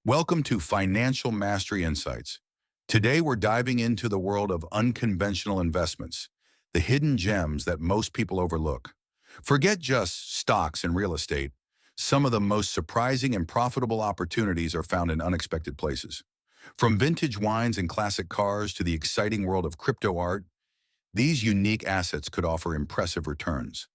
Welcome to Financial Mastery Insights. Today we're diving into the world of unconventional investments, the hidden gems that most people overlook. Forget just stocks and real estate. Some of the most surprising and profitable opportunities are found in unexpected places. From vintage wines and classic cars to the exciting world of crypto art, these unique assets could offer impressive returns.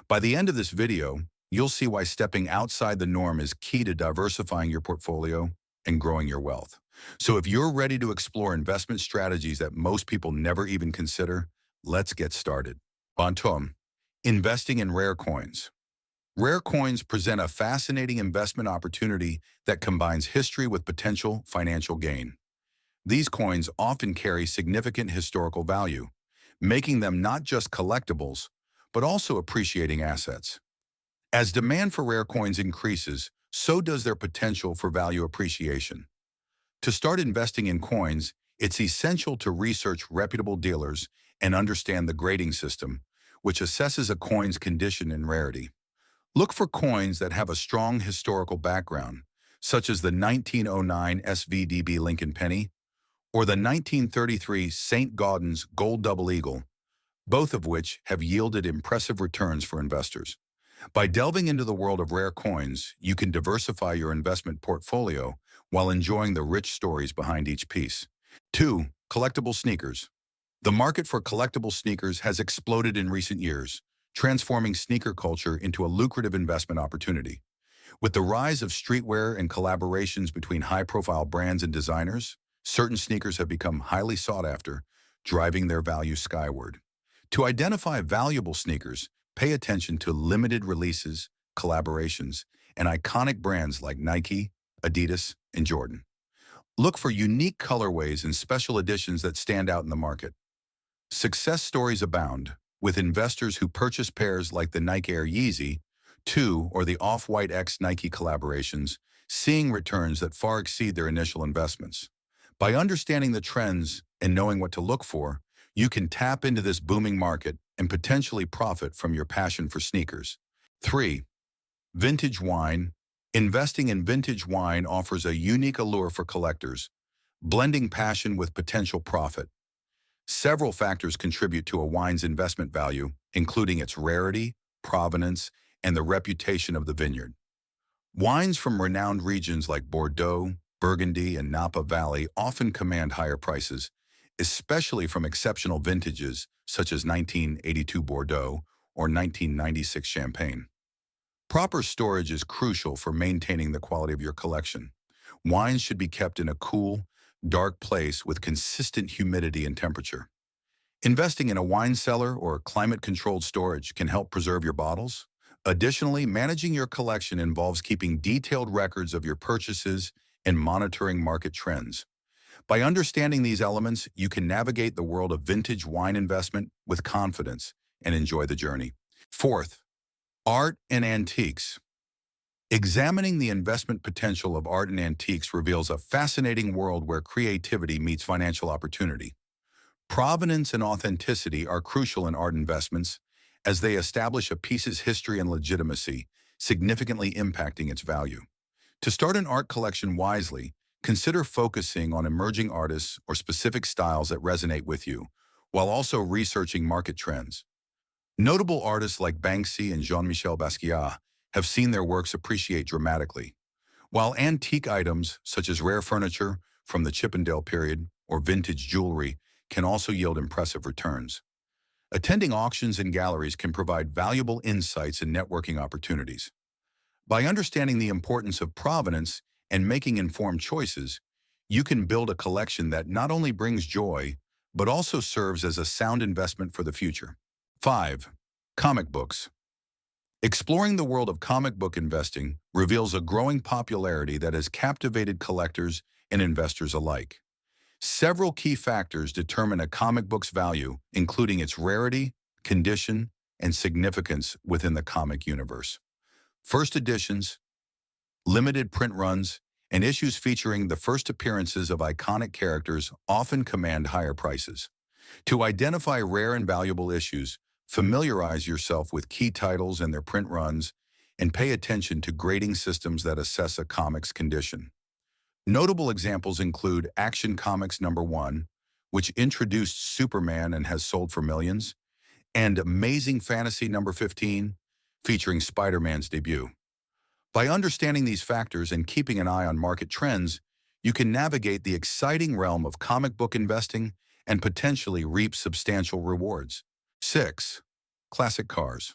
By the end of this video, you'll see why stepping outside the norm is key to diversifying your portfolio and growing your wealth. So if you're ready to explore investment strategies that most people never even consider, let's get started. Bontom, investing in rare coins. Rare coins present a fascinating investment opportunity that combines history with potential financial gain. These coins often carry significant historical value, making them not just collectibles, but also appreciating assets. As demand for rare coins increases, so does their potential for value appreciation. To start investing in coins, it's essential to research reputable dealers and understand the grading system, which assesses a coin's condition and rarity. Look for coins that have a strong historical background, such as the 1909 SVDB Lincoln Penny or the 1933 St. Gaudens Gold Double Eagle, both of which have yielded impressive returns for investors. By delving into the world of rare coins, you can diversify your investment portfolio while enjoying the rich stories behind each piece. 2. Collectible sneakers. The market for collectible sneakers has exploded in recent years, transforming sneaker culture into a lucrative investment opportunity. With the rise of streetwear and collaborations between high-profile brands and designers, certain sneakers have become highly sought after, driving their value skyward. To identify valuable sneakers, pay attention to limited releases, collaborations, and iconic brands like Nike, Adidas, and Jordan. Look for unique colorways and special editions that stand out in the market. Success stories abound, with investors who purchase pairs like the Nike Air Yeezy 2 or the Off-White X Nike collaborations, seeing returns that far exceed their initial investments. By understanding the trends and knowing what to look for, you can tap into this booming market and potentially profit from your passion for sneakers. 3. Vintage wine. Investing in vintage wine offers a unique allure for collectors, blending passion with potential profit. Several factors contribute to a wine's investment value, including its rarity, provenance, and the reputation of the vineyard. Wines from renowned regions like Bordeaux, Burgundy, and Napa Valley often command higher prices, especially from exceptional vintages such as 1982 Bordeaux or 1996 Champagne. Proper storage is crucial for maintaining the quality of your collection. Wines should be kept in a cool, dark place with consistent humidity and temperature. Investing in a wine cellar or climate-controlled storage can help preserve your bottles. Additionally, managing your collection involves keeping detailed records of your purchases and monitoring market trends. By understanding these elements, you can navigate the world of vintage wine investment with confidence and enjoy the journey. 4th, art and antiques. Examining the investment potential of art and antiques reveals a fascinating world where creativity meets financial opportunity. Provenance and authenticity are crucial in art investments as they establish a piece's history and legitimacy, significantly impacting its value. To start an art collection wisely, consider focusing on emerging artists or specific styles that resonate with you, while also researching market trends. Notable artists like Banksy and Jean-Michel Basquiat have seen their works appreciate dramatically, while antique items such as rare furniture from the Chippendale period or vintage jewelry can also yield impressive returns. Attending auctions and galleries can provide valuable insights and networking opportunities. By understanding the importance of provenance and making informed choices, you can build a collection that not only brings joy, but also serves as a sound investment for the future. 5. Comic books. Exploring the world of comic book investing reveals a growing popularity that has captivated collectors and investors alike. Several key factors determine a comic book's value, including its rarity, condition, and significance within the comic universe. First editions, limited print runs, and issues featuring the first appearances of iconic characters often command higher prices. To identify rare and valuable issues, familiarize yourself with key titles and their print runs, and pay attention to grading systems that assess a comic's condition. Notable examples include Action Comics #1, which introduced Superman and has sold for millions, and Amazing Fantasy #15, featuring Spider-Man's debut. By understanding these factors and keeping an eye on market trends, you can navigate the exciting realm of comic book investing and potentially reap substantial rewards. 6. Classic cars.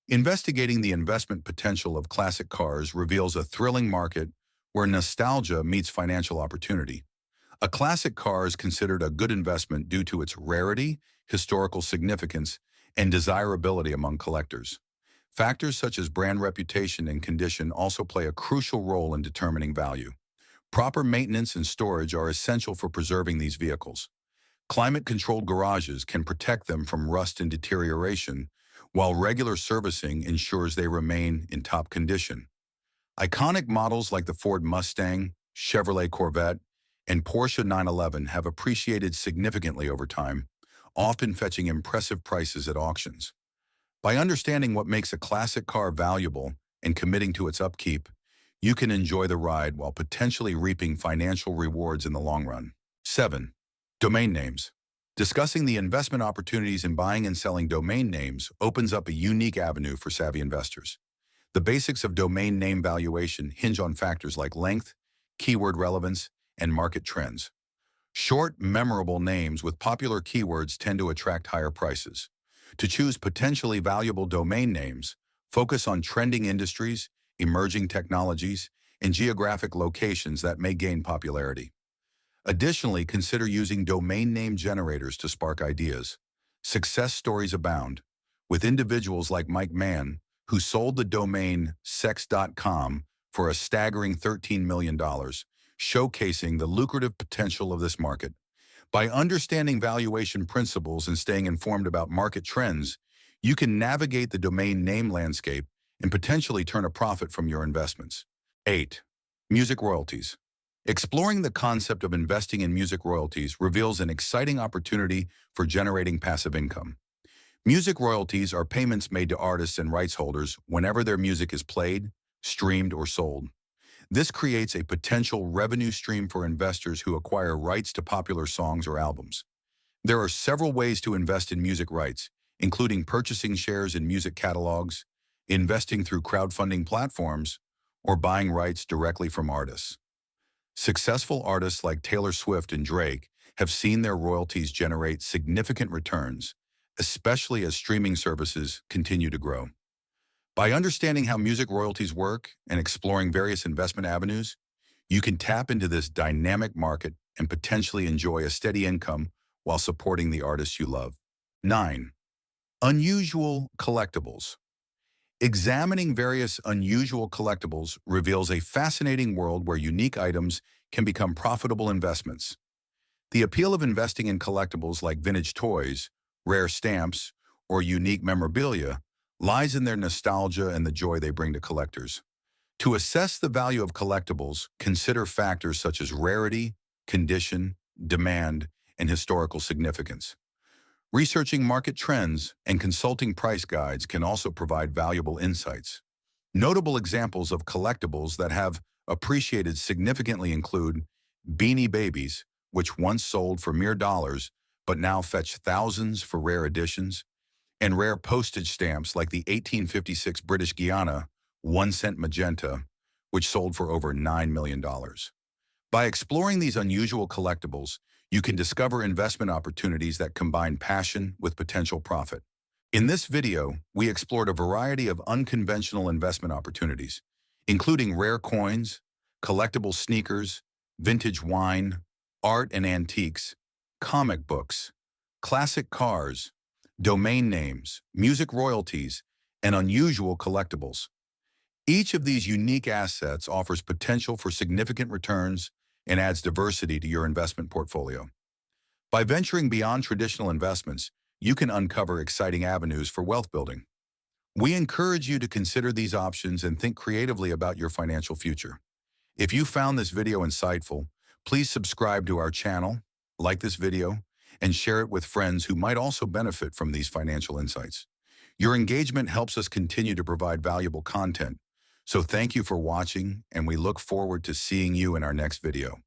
Investigating the investment potential of classic cars reveals a thrilling market where nostalgia meets financial opportunity. A classic car is considered a good investment due to its rarity, historical significance, and desirability among collectors. Factors such as brand reputation and condition also play a crucial role in determining value. Proper maintenance and storage are essential for preserving these vehicles. Climate-controlled garages can protect them from rust and deterioration, while regular servicing ensures they remain in top condition. Iconic models like the Ford Mustang, Chevrolet Corvette, and Porsche 911 have appreciated significantly over time, often fetching impressive prices at auctions. By understanding what makes a classic car valuable and committing to its upkeep, you can enjoy the ride while potentially reaping financial rewards in the long run. 7. Domain names. Discussing the investment opportunities in buying and selling domain names opens up a unique avenue for savvy investors. The basics of domain name valuation hinge on factors like length, keyword relevance, and market trends. Short, memorable names with popular keywords tend to attract higher prices. To choose potentially valuable domain names, focus on trending industries, emerging technologies, and geographic locations that may gain popularity. Additionally, consider using domain name generators to spark ideas. Success stories abound, with individuals like Mike Mann, who sold the domain sex.com for a staggering $13 million, showcasing the lucrative potential of this market. By understanding valuation principles and staying informed about market trends, you can navigate the domain name landscape and potentially turn a profit from your investments. 8. Music royalties. Exploring the concept of investing in music royalties reveals an exciting opportunity for generating passive income. Music royalties are payments made to artists and rights holders whenever their music is played, streamed, or sold. This creates a potential revenue stream for investors who acquire rights to popular songs or albums. There are several ways to invest in music rights, including purchasing shares in music catalogs, investing through crowdfunding platforms, or buying rights directly from artists. Successful artists like Taylor Swift and Drake have seen their royalties generate significant returns, especially as streaming services continue to grow. By understanding how music royalties work and exploring various investment avenues, you can tap into this dynamic market and potentially enjoy a steady income while supporting the artists you love. 9. Unusual collectibles. Examining various unusual collectibles reveals a fascinating world where unique items can become profitable investments. The appeal of investing in collectibles like vintage toys, rare stamps, or unique memorabilia lies in their nostalgia and the joy they bring to collectors. To assess the value of collectibles, consider factors such as rarity, condition, demand, and historical significance. Researching market trends and consulting price guides can also provide valuable insights. Notable examples of collectibles that have appreciated significantly include Beanie Babies, which once sold for mere dollars but now fetch thousands for rare editions, and rare postage stamps like the 1856 British Guiana 1-cent magenta, which sold for over $9 million. By exploring these unusual collectibles, you can discover investment opportunities that combine passion with potential profit. In this video, we explored a variety of unconventional investment opportunities, including rare coins, collectible sneakers, vintage wine, art and antiques, comic books, classic cars, domain names, music royalties, and unusual collectibles. Each of these unique assets offers potential for significant returns and adds diversity to your investment portfolio. By venturing beyond traditional investments, you can uncover exciting avenues for wealth building. We encourage you to consider these options and think creatively about your financial future. If you found this video insightful, please subscribe to our channel, like this video, and share it with friends who might also benefit from these financial insights. Your engagement helps us continue to provide valuable content, So thank you for watching, and we look forward to seeing you in our next video.